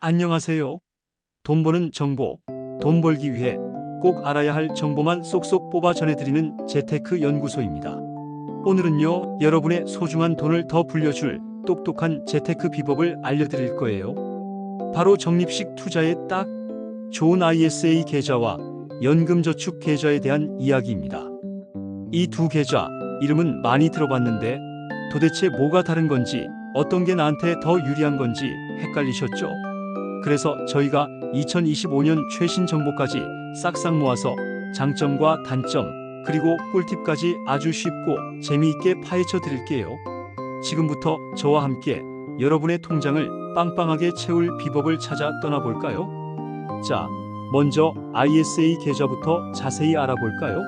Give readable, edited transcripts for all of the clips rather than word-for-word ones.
안녕하세요. 돈 버는 정보, 돈 벌기 위해 꼭 알아야 할 정보만 쏙쏙 뽑아 전해드리는 재테크 연구소입니다. 오늘은요, 여러분의 소중한 돈을 더 불려줄 똑똑한 재테크 비법을 알려드릴 거예요. 바로 적립식 투자에 딱 좋은 ISA 계좌와 연금저축 계좌에 대한 이야기입니다. 이 두 계좌, 이름은 많이 들어봤는데 도대체 뭐가 다른 건지, 어떤 게 나한테 더 유리한 건지 헷갈리셨죠? 그래서 저희가 2025년 최신 정보까지 싹싹 모아서 장점과 단점, 그리고 꿀팁까지 아주 쉽고 재미있게 파헤쳐 드릴게요. 지금부터 저와 함께 여러분의 통장을 빵빵하게 채울 비법을 찾아 떠나볼까요? 자, 먼저 ISA 계좌부터 자세히 알아볼까요?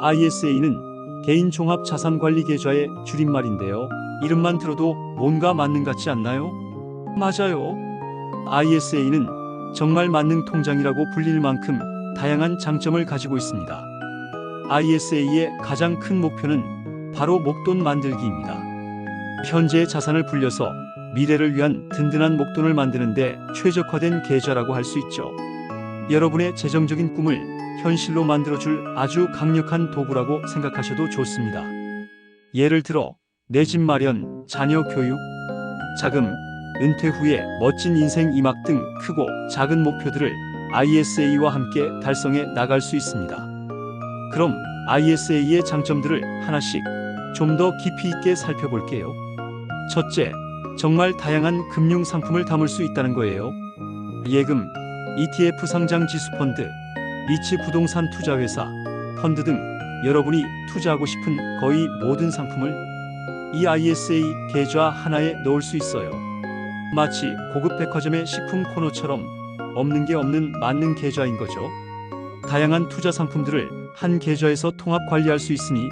ISA는 개인 종합 자산 관리 계좌의 줄임말인데요. 이름만 들어도 뭔가 만능 같지 않나요? 맞아요. ISA는 정말 만능 통장이라고 불릴 만큼 다양한 장점을 가지고 있습니다. ISA의 가장 큰 목표는 바로 목돈 만들기입니다. 현재의 자산을 불려서 미래를 위한 든든한 목돈을 만드는 데 최적화된 계좌라고 할 수 있죠. 여러분의 재정적인 꿈을 현실로 만들어줄 아주 강력한 도구라고 생각하셔도 좋습니다. 예를 들어 내 집 마련, 자녀 교육, 자금, 은퇴 후에 멋진 인생 이막 등 크고 작은 목표들을 ISA와 함께 달성해 나갈 수 있습니다. 그럼 ISA의 장점들을 하나씩 좀 더 깊이 있게 살펴볼게요. 첫째, 정말 다양한 금융 상품을 담을 수 있다는 거예요. 예금, ETF 상장 지수펀드, 리츠 부동산 투자회사, 펀드 등 여러분이 투자하고 싶은 거의 모든 상품을 이 ISA 계좌 하나에 넣을 수 있어요. 마치 고급 백화점의 식품 코너처럼 없는 게 없는 만능 계좌인 거죠. 다양한 투자 상품들을 한 계좌에서 통합 관리할 수 있으니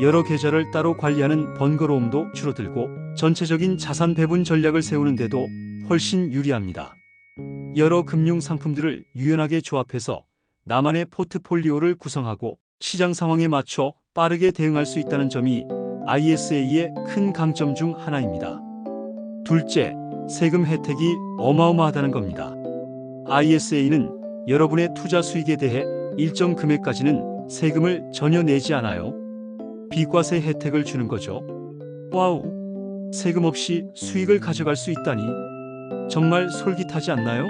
여러 계좌를 따로 관리하는 번거로움도 줄어들고 전체적인 자산 배분 전략을 세우는데도 훨씬 유리합니다. 여러 금융 상품들을 유연하게 조합해서 나만의 포트폴리오를 구성하고 시장 상황에 맞춰 빠르게 대응할 수 있다는 점이 ISA의 큰 강점 중 하나입니다. 둘째, 세금 혜택이 어마어마하다는 겁니다. ISA는 여러분의 투자 수익에 대해 일정 금액까지는 세금을 전혀 내지 않아요. 비과세 혜택을 주는 거죠. 와우! 세금 없이 수익을 가져갈 수 있다니 정말 솔깃하지 않나요?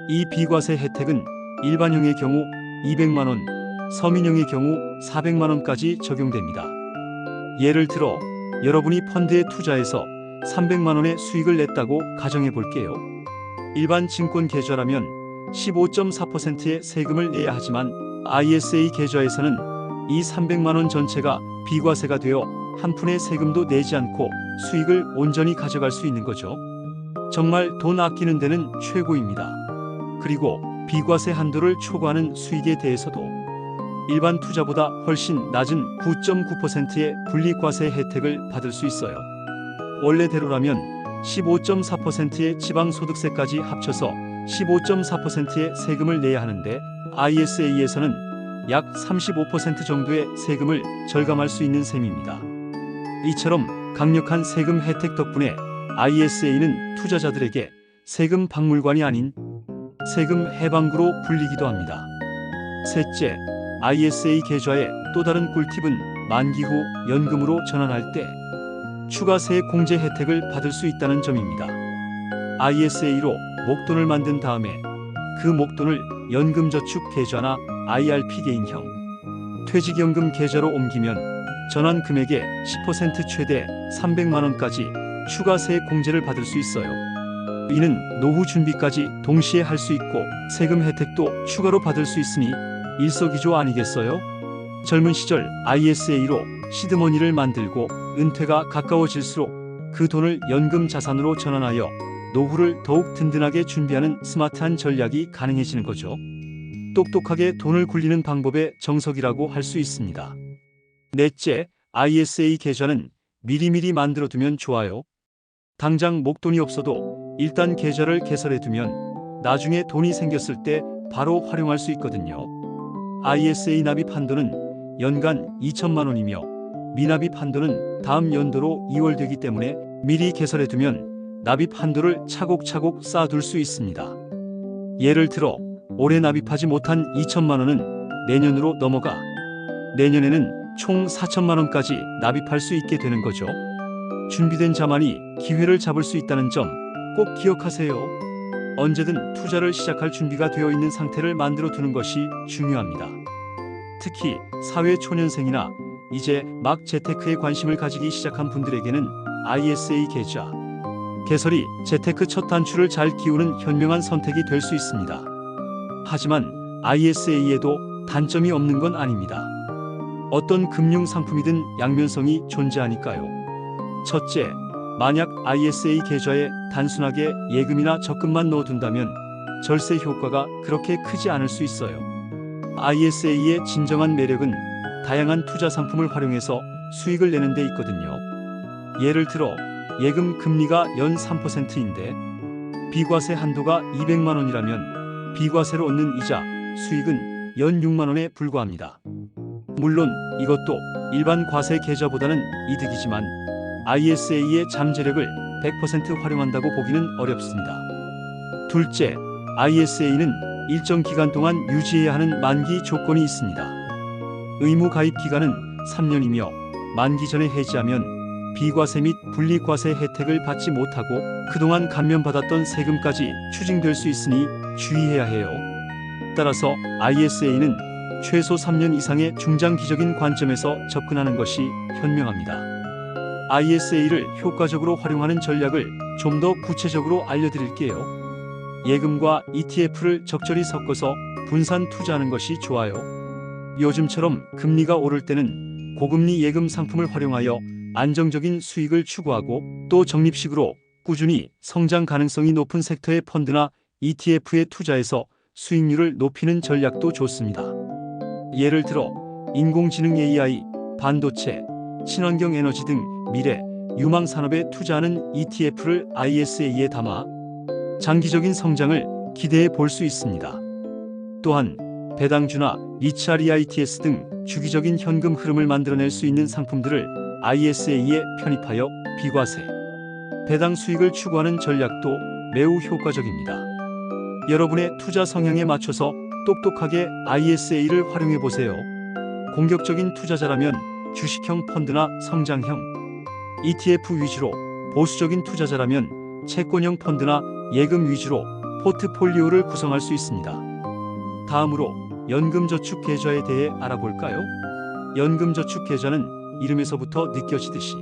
이 비과세 혜택은 일반형의 경우 200만 원, 서민형의 경우 400만 원까지 적용됩니다. 예를 들어 여러분이 펀드에 투자해서 300만 원의 수익을 냈다고 가정해 볼게요. 일반 증권 계좌라면 15.4%의 세금을 내야 하지만 ISA 계좌에서는 이 300만 원 전체가 비과세가 되어 한 푼의 세금도 내지 않고 수익을 온전히 가져갈 수 있는 거죠. 정말 돈 아끼는 데는 최고입니다. 그리고 비과세 한도를 초과하는 수익에 대해서도 일반 투자보다 훨씬 낮은 9.9%의 분리과세 혜택을 받을 수 있어요. 원래대로라면 15.4%의 지방소득세까지 합쳐서 15.4%의 세금을 내야 하는데 ISA에서는 약 35% 정도의 세금을 절감할 수 있는 셈입니다. 이처럼 강력한 세금 혜택 덕분에 ISA는 투자자들에게 세금 박물관이 아닌 세금 해방구로 불리기도 합니다. 셋째, ISA 계좌의 또 다른 꿀팁은 만기 후 연금으로 전환할 때 추가 세액 공제 혜택을 받을 수 있다는 점입니다. ISA로 목돈을 만든 다음에 그 목돈을 연금저축 계좌나 IRP 개인형 퇴직연금 계좌로 옮기면 전환 금액의 10% 최대 300만 원까지 추가 세액 공제를 받을 수 있어요. 이는 노후 준비까지 동시에 할 수 있고 세금 혜택도 추가로 받을 수 있으니 일석이조 아니겠어요? 젊은 시절 ISA로 시드머니를 만들고 은퇴가 가까워질수록 그 돈을 연금 자산으로 전환하여 노후를 더욱 든든하게 준비하는 스마트한 전략이 가능해지는 거죠. 똑똑하게 돈을 굴리는 방법의 정석이라고 할 수 있습니다. 넷째, ISA 계좌는 미리미리 만들어두면 좋아요. 당장 목돈이 없어도 일단 계좌를 개설해두면 나중에 돈이 생겼을 때 바로 활용할 수 있거든요. ISA 납입 한도는 연간 2천만 원이며 미납입 한도는 다음 연도로 2월 되기 때문에 미리 개설해두면 납입 한도를 차곡차곡 쌓아둘 수 있습니다. 예를 들어 올해 납입하지 못한 2천만 원은 내년으로 넘어가 내년에는 총 4천만 원까지 납입할 수 있게 되는 거죠. 준비된 자만이 기회를 잡을 수 있다는 점 꼭 기억하세요. 언제든 투자를 시작할 준비가 되어 있는 상태를 만들어 두는 것이 중요합니다. 특히 사회초년생이나 이제 막 재테크에 관심을 가지기 시작한 분들에게는 ISA 계좌 개설이 재테크 첫 단추를 잘 키우는 현명한 선택이 될 수 있습니다. 하지만 ISA에도 단점이 없는 건 아닙니다. 어떤 금융 상품이든 양면성이 존재하니까요. 첫째, 만약 ISA 계좌에 단순하게 예금이나 적금만 넣어둔다면 절세 효과가 그렇게 크지 않을 수 있어요. ISA의 진정한 매력은 다양한 투자 상품을 활용해서 수익을 내는 데 있거든요. 예를 들어 예금 금리가 연 3%인데 비과세 한도가 200만 원이라면 비과세로 얻는 이자 수익은 연 6만 원에 불과합니다. 물론 이것도 일반 과세 계좌보다는 이득이지만 ISA의 잠재력을 100% 활용한다고 보기는 어렵습니다. 둘째, ISA는 일정 기간 동안 유지해야 하는 만기 조건이 있습니다. 의무 가입 기간은 3년이며 만기 전에 해지하면 비과세 및 분리과세 혜택을 받지 못하고 그동안 감면받았던 세금까지 추징될 수 있으니 주의해야 해요. 따라서 ISA는 최소 3년 이상의 중장기적인 관점에서 접근하는 것이 현명합니다. ISA를 효과적으로 활용하는 전략을 좀 더 구체적으로 알려드릴게요. 예금과 ETF를 적절히 섞어서 분산 투자하는 것이 좋아요. 요즘처럼 금리가 오를 때는 고금리 예금 상품을 활용하여 안정적인 수익을 추구하고 또 적립식으로 꾸준히 성장 가능성이 높은 섹터의 펀드나 ETF에 투자해서 수익률을 높이는 전략도 좋습니다. 예를 들어 인공지능 AI, 반도체, 친환경 에너지 등 미래, 유망 산업에 투자하는 ETF를 ISA에 담아 장기적인 성장을 기대해 볼 수 있습니다. 또한 배당주나 리츠REITs 등 주기적인 현금 흐름을 만들어낼 수 있는 상품들을 ISA에 편입하여 비과세, 배당 수익을 추구하는 전략도 매우 효과적입니다. 여러분의 투자 성향에 맞춰서 똑똑하게 ISA를 활용해 보세요. 공격적인 투자자라면 주식형 펀드나 성장형 ETF 위주로, 보수적인 투자자라면 채권형 펀드나 예금 위주로 포트폴리오를 구성할 수 있습니다. 다음으로 연금저축계좌에 대해 알아볼까요? 연금저축계좌는 이름에서부터 느껴지듯이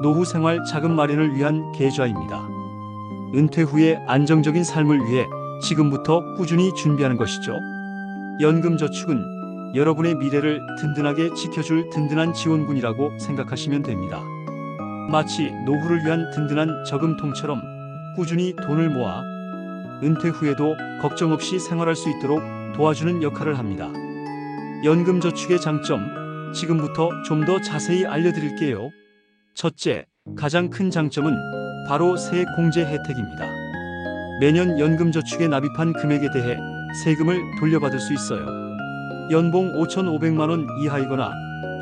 노후 생활 자금 마련을 위한 계좌입니다. 은퇴 후의 안정적인 삶을 위해 지금부터 꾸준히 준비하는 것이죠. 연금저축은 여러분의 미래를 든든하게 지켜줄 든든한 지원군이라고 생각하시면 됩니다. 마치 노후를 위한 든든한 저금통처럼 꾸준히 돈을 모아 은퇴 후에도 걱정 없이 생활할 수 있도록 도와주는 역할을 합니다. 연금저축의 장점, 지금부터 좀 더 자세히 알려드릴게요. 첫째, 가장 큰 장점은 바로 세액공제 혜택입니다. 매년 연금저축에 납입한 금액에 대해 세금을 돌려받을 수 있어요. 연봉 5,500만 원 이하이거나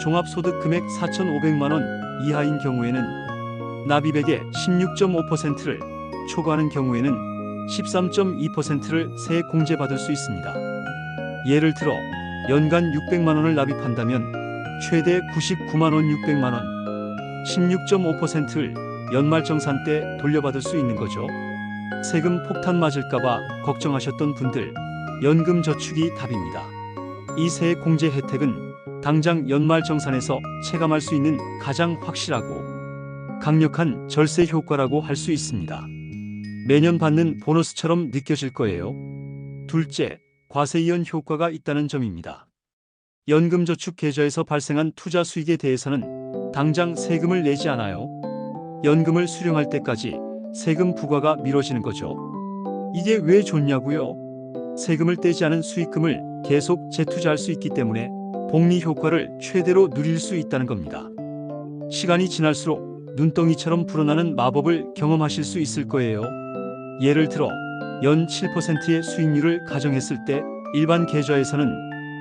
종합소득 금액 4,500만 원 이하인 경우에는 납입액의 16.5%를 초과하는 경우에는 13.2%를 세액 공제받을 수 있습니다. 예를 들어 연간 600만 원을 납입한다면 최대 99만 원 600만 원, 16.5%를 연말정산 때 돌려받을 수 있는 거죠. 세금 폭탄 맞을까봐 걱정하셨던 분들, 연금저축이 답입니다. 이 세액 공제 혜택은 당장 연말정산에서 체감할 수 있는 가장 확실하고 강력한 절세 효과라고 할 수 있습니다. 매년 받는 보너스처럼 느껴질 거예요. 둘째, 과세 이연 효과가 있다는 점입니다. 연금저축 계좌에서 발생한 투자 수익에 대해서는 당장 세금을 내지 않아요. 연금을 수령할 때까지 세금 부과가 미뤄지는 거죠. 이게 왜 좋냐고요? 세금을 떼지 않은 수익금을 계속 재투자할 수 있기 때문에 복리 효과를 최대로 누릴 수 있다는 겁니다. 시간이 지날수록 눈덩이처럼 불어나는 마법을 경험하실 수 있을 거예요. 예를 들어 연 7%의 수익률을 가정했을 때 일반 계좌에서는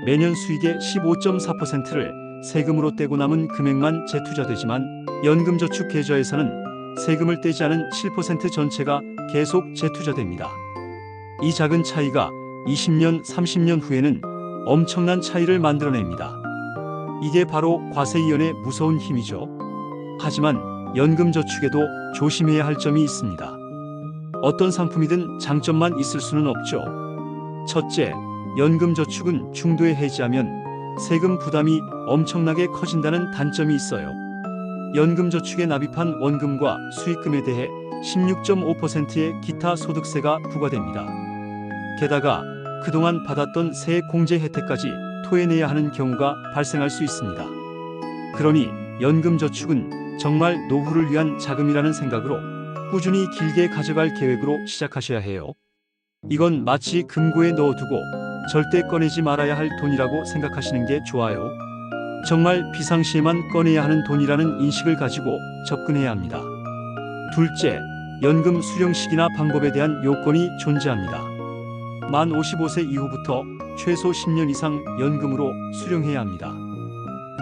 매년 수익의 15.4%를 세금으로 떼고 남은 금액만 재투자되지만 연금저축 계좌에서는 세금을 떼지 않은 7% 전체가 계속 재투자됩니다. 이 작은 차이가 20년, 30년 후에는 엄청난 차이를 만들어냅니다. 이게 바로 과세이연의 무서운 힘이죠. 하지만 연금저축에도 조심해야 할 점이 있습니다. 어떤 상품이든 장점만 있을 수는 없죠. 첫째, 연금저축은 중도에 해지하면 세금 부담이 엄청나게 커진다는 단점이 있어요. 연금저축에 납입한 원금과 수익금에 대해 16.5%의 기타 소득세가 부과됩니다. 게다가 그동안 받았던 세액공제 혜택까지 토해내야 하는 경우가 발생할 수 있습니다. 그러니 연금저축은 정말 노후를 위한 자금이라는 생각으로 꾸준히 길게 가져갈 계획으로 시작하셔야 해요. 이건 마치 금고에 넣어두고 절대 꺼내지 말아야 할 돈이라고 생각하시는 게 좋아요. 정말 비상시에만 꺼내야 하는 돈이라는 인식을 가지고 접근해야 합니다. 둘째, 연금 수령 시기나 방법에 대한 요건이 존재합니다. 만 55세 이후부터 최소 10년 이상 연금으로 수령해야 합니다.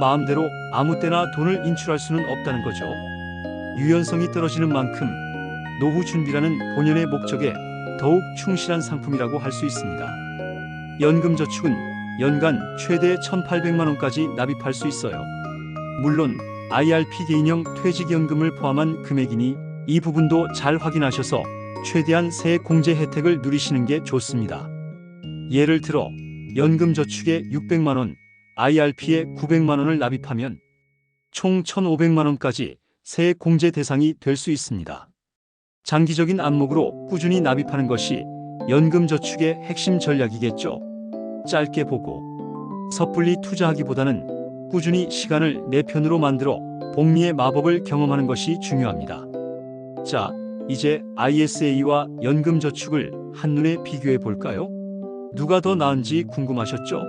마음대로 아무 때나 돈을 인출할 수는 없다는 거죠. 유연성이 떨어지는 만큼 노후 준비라는 본연의 목적에 더욱 충실한 상품이라고 할 수 있습니다. 연금저축은 연간 최대 1,800만 원까지 납입할 수 있어요. 물론 IRP 개인형 퇴직연금을 포함한 금액이니 이 부분도 잘 확인하셔서 최대한 세액공제 혜택을 누리시는 게 좋습니다. 예를 들어 연금저축에 600만 원, IRP에 900만 원을 납입하면 총 1,500만 원까지 세액공제 대상이 될 수 있습니다. 장기적인 안목으로 꾸준히 납입하는 것이 연금저축의 핵심 전략이겠죠. 짧게 보고 섣불리 투자하기보다는 꾸준히 시간을 내 편으로 만들어 복리의 마법을 경험하는 것이 중요합니다. 자, 이제 ISA와 연금저축을 한눈에 비교해 볼까요? 누가 더 나은지 궁금하셨죠?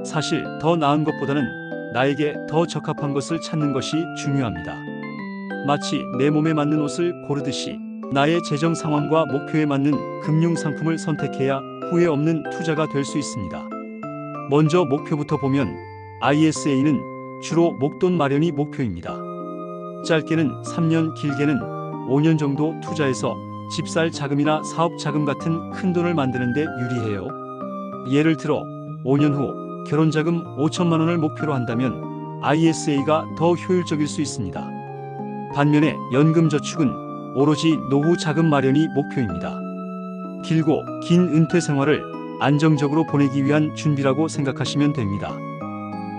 사실 더 나은 것보다는 나에게 더 적합한 것을 찾는 것이 중요합니다. 마치 내 몸에 맞는 옷을 고르듯이 나의 재정 상황과 목표에 맞는 금융 상품을 선택해야 후회 없는 투자가 될 수 있습니다. 먼저 목표부터 보면 ISA는 주로 목돈 마련이 목표입니다. 짧게는 3년, 길게는 5년 정도 투자해서 집 살 자금이나 사업 자금 같은 큰 돈을 만드는 데 유리해요. 예를 들어 5년 후 결혼 자금 5천만 원을 목표로 한다면 ISA가 더 효율적일 수 있습니다. 반면에 연금저축은 오로지 노후 자금 마련이 목표입니다. 길고 긴 은퇴 생활을 안정적으로 보내기 위한 준비라고 생각하시면 됩니다.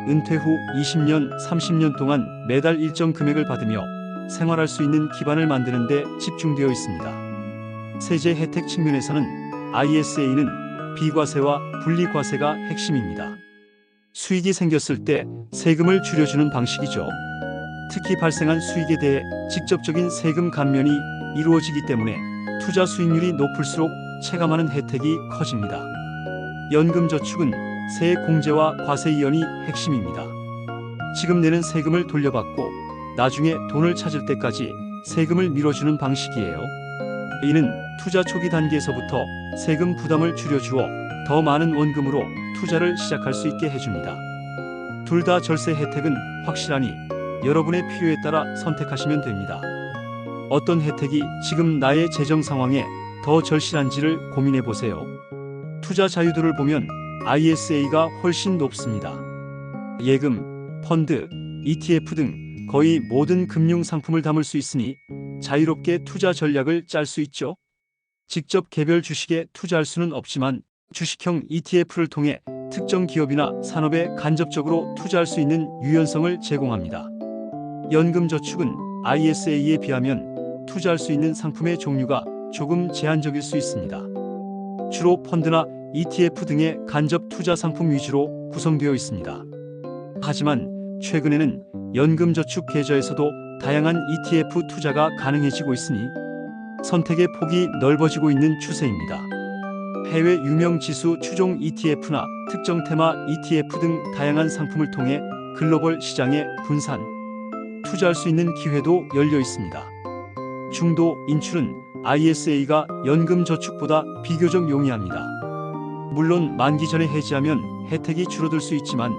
은퇴 후 20년, 30년 동안 매달 일정 금액을 받으며 생활할 수 있는 기반을 만드는 데 집중되어 있습니다. 세제 혜택 측면에서는 ISA는 비과세와 분리과세가 핵심입니다. 수익이 생겼을 때 세금을 줄여주는 방식이죠. 특히 발생한 수익에 대해 직접적인 세금 감면이 이루어지기 때문에 투자 수익률이 높을수록 체감하는 혜택이 커집니다. 연금저축은 세액 공제와 과세 이연이 핵심입니다. 지금 내는 세금을 돌려받고 나중에 돈을 찾을 때까지 세금을 밀어주는 방식이에요. 이는 투자 초기 단계에서부터 세금 부담을 줄여주어 더 많은 원금으로 투자를 시작할 수 있게 해줍니다. 둘 다 절세 혜택은 확실하니 여러분의 필요에 따라 선택하시면 됩니다. 어떤 혜택이 지금 나의 재정 상황에 더 절실한지를 고민해 보세요. 투자 자유도를 보면 ISA가 훨씬 높습니다. 예금, 펀드, ETF 등 거의 모든 금융 상품을 담을 수 있으니 자유롭게 투자 전략을 짤 수 있죠. 직접 개별 주식에 투자할 수는 없지만 주식형 ETF를 통해 특정 기업이나 산업에 간접적으로 투자할 수 있는 유연성을 제공합니다. 연금저축은 ISA에 비하면 투자할 수 있는 상품의 종류가 조금 제한적일 수 있습니다. 주로 펀드나 ETF 등의 간접 투자 상품 위주로 구성되어 있습니다. 하지만 최근에는 연금저축 계좌에서도 다양한 ETF 투자가 가능해지고 있으니 선택의 폭이 넓어지고 있는 추세입니다. 해외 유명 지수 추종 ETF나 특정 테마 ETF 등 다양한 상품을 통해 글로벌 시장에 분산, 투자할 수 있는 기회도 열려 있습니다. 중도 인출은 ISA가 연금저축보다 비교적 용이합니다. 물론 만기 전에 해지하면 혜택이 줄어들 수 있지만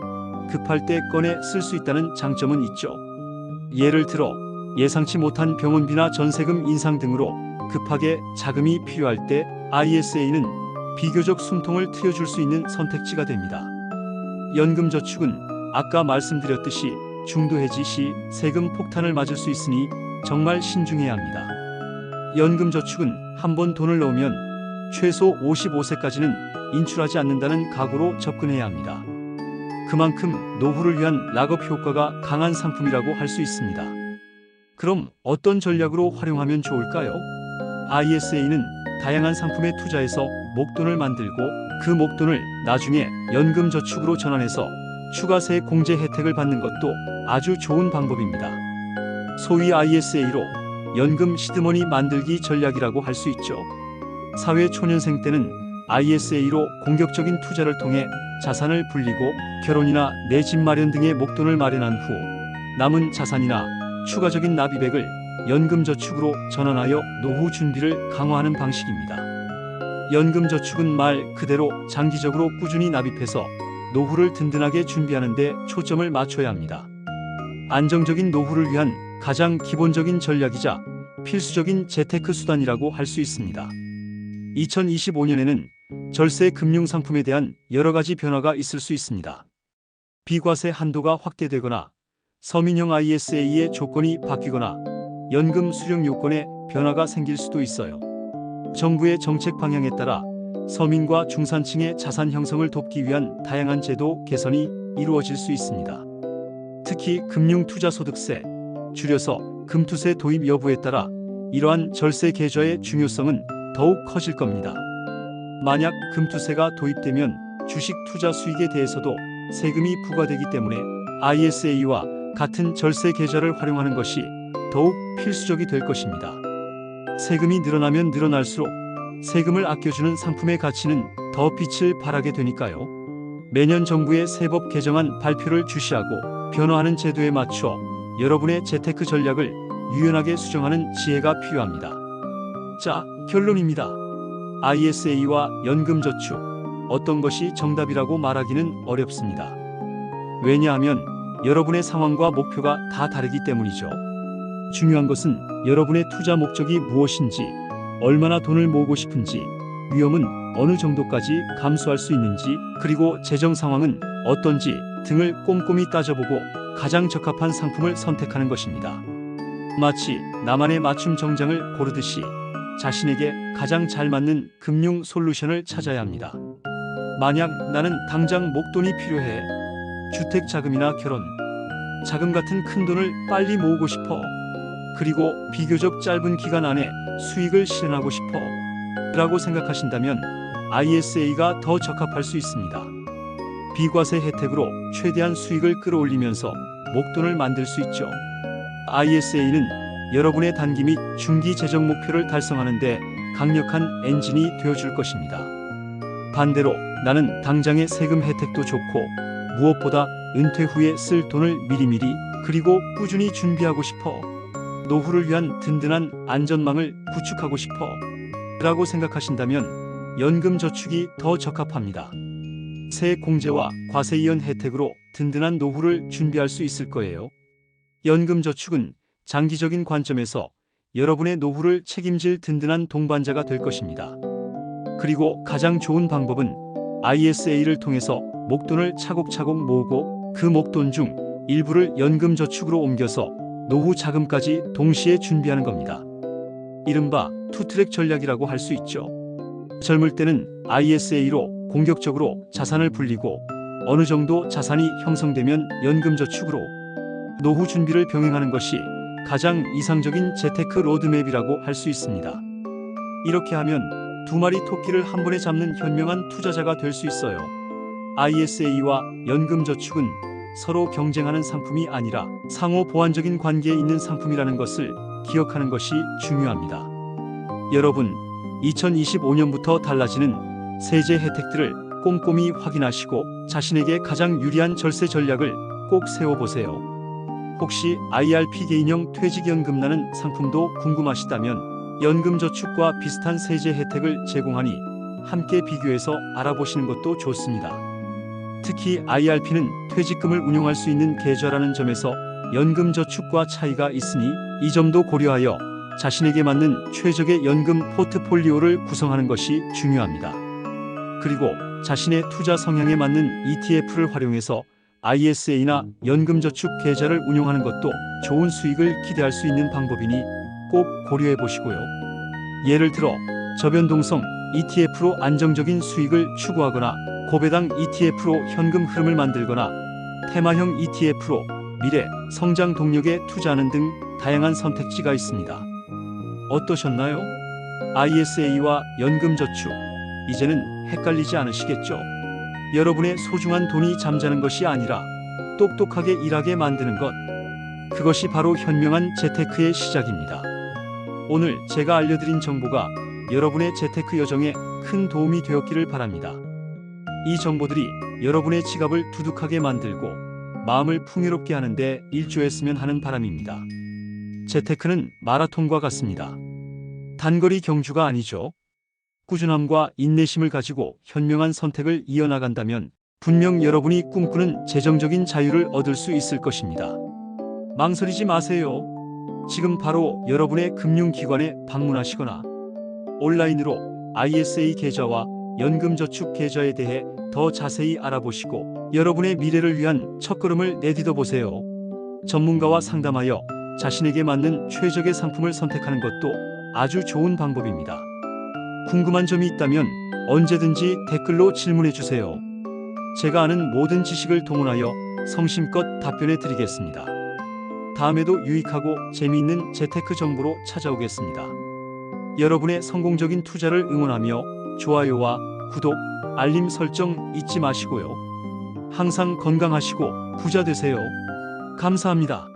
급할 때 꺼내 쓸 수 있다는 장점은 있죠. 예를 들어 예상치 못한 병원비나 전세금 인상 등으로 급하게 자금이 필요할 때 ISA는 비교적 숨통을 트여줄 수 있는 선택지가 됩니다. 연금저축은 아까 말씀드렸듯이 중도해지 시 세금 폭탄을 맞을 수 있으니 정말 신중해야 합니다. 연금저축은 한번 돈을 넣으면 최소 55세까지는 인출하지 않는다는 각오로 접근해야 합니다. 그만큼 노후를 위한 락업 효과가 강한 상품이라고 할 수 있습니다. 그럼 어떤 전략으로 활용하면 좋을까요? ISA는 다양한 상품에 투자해서 목돈을 만들고 그 목돈을 나중에 연금저축으로 전환해서 추가세 공제 혜택을 받는 것도 아주 좋은 방법입니다. 소위 ISA로 연금 시드머니 만들기 전략이라고 할 수 있죠. 사회초년생 때는 ISA로 공격적인 투자를 통해 자산을 불리고 결혼이나 내 집 마련 등의 목돈을 마련한 후 남은 자산이나 추가적인 납입액을 연금저축으로 전환하여 노후 준비를 강화하는 방식입니다. 연금저축은 말 그대로 장기적으로 꾸준히 납입해서 노후를 든든하게 준비하는 데 초점을 맞춰야 합니다. 안정적인 노후를 위한 가장 기본적인 전략이자 필수적인 재테크 수단이라고 할 수 있습니다. 2025년에는 절세 금융상품에 대한 여러 가지 변화가 있을 수 있습니다. 비과세 한도가 확대되거나 서민형 ISA의 조건이 바뀌거나 연금 수령 요건에 변화가 생길 수도 있어요. 정부의 정책 방향에 따라 서민과 중산층의 자산 형성을 돕기 위한 다양한 제도 개선이 이루어질 수 있습니다. 특히 금융투자소득세, 줄여서 금투세 도입 여부에 따라 이러한 절세 계좌의 중요성은 더욱 커질 겁니다. 만약 금투세가 도입되면 주식 투자 수익에 대해서도 세금이 부과되기 때문에 ISA와 같은 절세 계좌를 활용하는 것이 더욱 필수적이 될 것입니다. 세금이 늘어나면 늘어날수록 세금을 아껴주는 상품의 가치는 더 빛을 발하게 되니까요. 매년 정부의 세법 개정안 발표를 주시하고 변화하는 제도에 맞춰 여러분의 재테크 전략을 유연하게 수정하는 지혜가 필요합니다. 자, 결론입니다. ISA와 연금저축, 어떤 것이 정답이라고 말하기는 어렵습니다. 왜냐하면 여러분의 상황과 목표가 다 다르기 때문이죠. 중요한 것은 여러분의 투자 목적이 무엇인지, 얼마나 돈을 모으고 싶은지, 위험은 어느 정도까지 감수할 수 있는지, 그리고 재정 상황은 어떤지 등을 꼼꼼히 따져보고 가장 적합한 상품을 선택하는 것입니다. 마치 나만의 맞춤 정장을 고르듯이 자신에게 가장 잘 맞는 금융 솔루션을 찾아야 합니다. 만약 나는 당장 목돈이 필요해. 주택 자금이나 결혼 자금 같은 큰 돈을 빨리 모으고 싶어. 그리고 비교적 짧은 기간 안에 수익을 실현하고 싶어 라고 생각하신다면 ISA가 더 적합할 수 있습니다. 비과세 혜택으로 최대한 수익을 끌어올리면서 목돈을 만들 수 있죠. ISA는 여러분의 단기 및 중기 재정 목표를 달성하는 데 강력한 엔진이 되어줄 것입니다. 반대로 나는 당장의 세금 혜택도 좋고 무엇보다 은퇴 후에 쓸 돈을 미리미리 그리고 꾸준히 준비하고 싶어. 노후를 위한 든든한 안전망을 구축하고 싶어 라고 생각하신다면 연금저축이 더 적합합니다. 세 공제와 과세 이연 혜택으로 든든한 노후를 준비할 수 있을 거예요. 연금저축은 장기적인 관점에서 여러분의 노후를 책임질 든든한 동반자가 될 것입니다. 그리고 가장 좋은 방법은 ISA를 통해서 목돈을 차곡차곡 모으고 그 목돈 중 일부를 연금저축으로 옮겨서 노후 자금까지 동시에 준비하는 겁니다. 이른바 투트랙 전략이라고 할 수 있죠. 젊을 때는 ISA로 공격적으로 자산을 불리고 어느 정도 자산이 형성되면 연금저축으로 노후 준비를 병행하는 것이 가장 이상적인 재테크 로드맵이라고 할 수 있습니다. 이렇게 하면 두 마리 토끼를 한 번에 잡는 현명한 투자자가 될 수 있어요. ISA와 연금저축은 서로 경쟁하는 상품이 아니라 상호 보완적인 관계에 있는 상품이라는 것을 기억하는 것이 중요합니다. 여러분, 2025년부터 달라지는 세제 혜택들을 꼼꼼히 확인하시고 자신에게 가장 유리한 절세 전략을 꼭 세워보세요. 혹시 IRP 개인형 퇴직연금라는 상품도 궁금하시다면 연금저축과 비슷한 세제 혜택을 제공하니 함께 비교해서 알아보시는 것도 좋습니다. 특히 IRP는 퇴직금을 운용할 수 있는 계좌라는 점에서 연금저축과 차이가 있으니 이 점도 고려하여 자신에게 맞는 최적의 연금 포트폴리오를 구성하는 것이 중요합니다. 그리고 자신의 투자 성향에 맞는 ETF를 활용해서 ISA나 연금저축 계좌를 운용하는 것도 좋은 수익을 기대할 수 있는 방법이니 꼭 고려해 보시고요. 예를 들어 저변동성 ETF로 안정적인 수익을 추구하거나 고배당 ETF로 현금 흐름을 만들거나 테마형 ETF로 미래 성장 동력에 투자하는 등 다양한 선택지가 있습니다. 어떠셨나요? ISA와 연금저축, 이제는 헷갈리지 않으시겠죠? 여러분의 소중한 돈이 잠자는 것이 아니라 똑똑하게 일하게 만드는 것, 그것이 바로 현명한 재테크의 시작입니다. 오늘 제가 알려드린 정보가 여러분의 재테크 여정에 큰 도움이 되었기를 바랍니다. 이 정보들이 여러분의 지갑을 두둑하게 만들고 마음을 풍요롭게 하는데 일조했으면 하는 바람입니다. 재테크는 마라톤과 같습니다. 단거리 경주가 아니죠. 꾸준함과 인내심을 가지고 현명한 선택을 이어나간다면 분명 여러분이 꿈꾸는 재정적인 자유를 얻을 수 있을 것입니다. 망설이지 마세요. 지금 바로 여러분의 금융기관에 방문하시거나 온라인으로 ISA 계좌와 연금저축 계좌에 대해 더 자세히 알아보시고 여러분의 미래를 위한 첫걸음을 내딛어 보세요. 전문가와 상담하여 자신에게 맞는 최적의 상품을 선택하는 것도 아주 좋은 방법입니다. 궁금한 점이 있다면 언제든지 댓글로 질문해 주세요. 제가 아는 모든 지식을 동원하여 성심껏 답변해 드리겠습니다. 다음에도 유익하고 재미있는 재테크 정보로 찾아오겠습니다. 여러분의 성공적인 투자를 응원하며 좋아요와 구독, 알림 설정 잊지 마시고요. 항상 건강하시고 부자 되세요. 감사합니다.